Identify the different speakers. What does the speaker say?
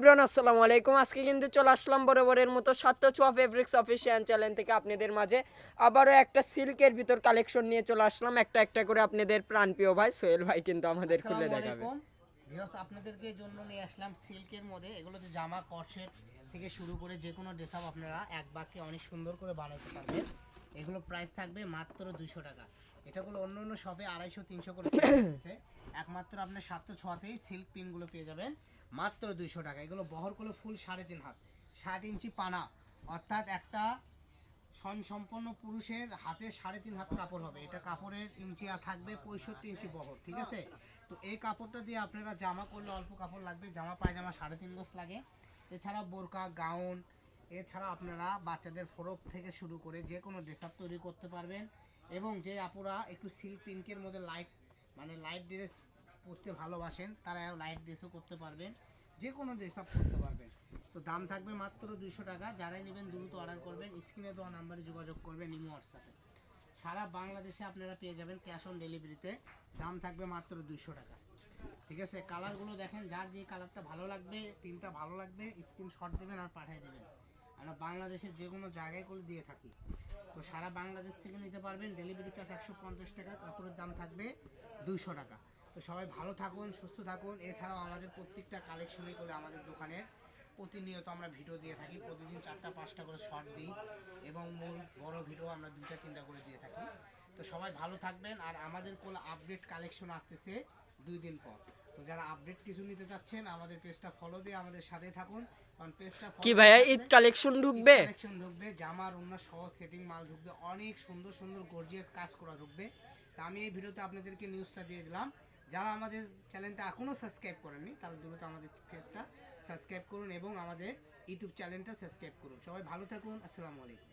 Speaker 1: Everyone আসসালামু আলাইকুম। আজকে কিন্তু চলে আসলাম বরাবরের মতো সাত্য ছোঁয়া ফেব্রিক্স অফিসিয়াল চ্যানেল থেকে আপনাদের মাঝে আবারও একটা সিল্কের ভিতর কালেকশন নিয়ে চলে আসলাম। একটা করে আপনাদের প্রাণপ্রিয় ভাই সোহেল ভাই কিন্তু আমাদের খুলে দেখাবে।
Speaker 2: ভিউয়ার্স, আপনাদেরকে জন্য নিয়ে আসলাম সিল্কের মধ্যে। এগুলোতে জামা কটসেট থেকে শুরু করে যে কোনো ড্রেস আপ আপনারা এক বাক্যে অনেক সুন্দর করে বানাতে পারবেন। এগুলো প্রাইস থাকবে মাত্র 200 টাকা। এটাগুলো অন্য অন্য শপে 250-300 করে সেল করতেছে। একমাত্র আপনি 706তেই সিল্ক পিনগুলো পেয়ে যাবেন মাত্র 200 টাকা। এগুলো বহর করে ফুল 3.5 হাত 60 ইঞ্চি পানা, অর্থাৎ একটা সম্পন্ন পুরুষের হাতে 3.5 হাত কাপড় হবে। এটা কাপড়ের ইঞ্চি থাকবে 65 ইঞ্চি বহর, ঠিক আছে? তো এই কাপড়টা দিয়ে আপনারা জামা করলে অল্প কাপড় লাগবে, জামা পায়জামা 3.5 গজ লাগে। এছাড়া বোরকা, গাউন, এছাড়া আপনারা বাচ্চাদের ফ্রক থেকে শুরু করে যে কোনো ড্রেস আপ তৈরি করতে পারবেন। এবং যে আপুরা একটু সিল্ক পিঙ্কের মধ্যে লাইট ড্রেস পরতে ভালোবাসেন, তারা লাইট ড্রেসও করতে পারবেন, যে কোনো ড্রেস আপ করতে পারবেন। তো দাম থাকবে মাত্র 200 টাকা। যারাই নেবেন দ্রুত অর্ডার করবেন, স্ক্রিনে দেওয়া নাম্বারে যোগাযোগ করবেন ইমো হোয়াটসঅ্যাপে। সারা বাংলাদেশে আপনারা পেয়ে যাবেন ক্যাশ অন ডেলিভারিতে। দাম থাকবে মাত্র 200 টাকা, ঠিক আছে? কালারগুলো দেখেন, যার যে কালারটা ভালো লাগবে, প্রিন্টটা ভালো লাগবে, স্ক্রিনশট দেবেন আর পাঠিয়ে দেবেন। আমরা বাংলাদেশের যে কোনো জায়গায় করে দিয়ে থাকি। তো সারা বাংলাদেশ থেকে নিতে পারবেন। ডেলিভারি চার্জ 150 টাকা, কাপড়ের দাম থাকবে 200 টাকা। তো সবাই ভালো থাকুন, সুস্থ থাকুন। এছাড়াও আমাদের প্রত্যেকটা কালেকশনই করে আমাদের দোকানের প্রতিনিয়ত আমরা ভিডিও দিয়ে থাকি। প্রতিদিন 4টা-5টা করে শর্ট দিই এবং মূল বড় ভিডিও আমরা 2টা-3টা করে দিয়ে থাকি। তো সবাই ভালো থাকবেন। আর আমাদের কোনো আপডেট কালেকশন আসতেছে 2 দিন পর। তো যারা আপডেট কিছু নিতে চাচ্ছেন, আমাদের পেজটা ফলো দিয়ে আমাদের সাথে থাকুন। কারণ পেজটা
Speaker 1: কি ভাইয়া ঈদ কালেকশন ঢুকবে?
Speaker 2: জামার অন্য সহ সেটিং মাল ঢুকবে, অনেক সুন্দর সুন্দর গর্জিয়াস কাজ করা ঢুকবে। তা আমি এই ভিডিওতে আপনাদেরকে নিউজটা দিয়ে দিলাম। যারা আমাদের চ্যানেলটা এখনও সাবস্ক্রাইব করেননি, তারা দ্রুত আমাদের পেজটা সাবস্ক্রাইব করুন এবং আমাদের ইউটিউব চ্যানেলটা সাবস্ক্রাইব করুন। সবাই ভালো থাকুন। আসসালামু আলাইকুম।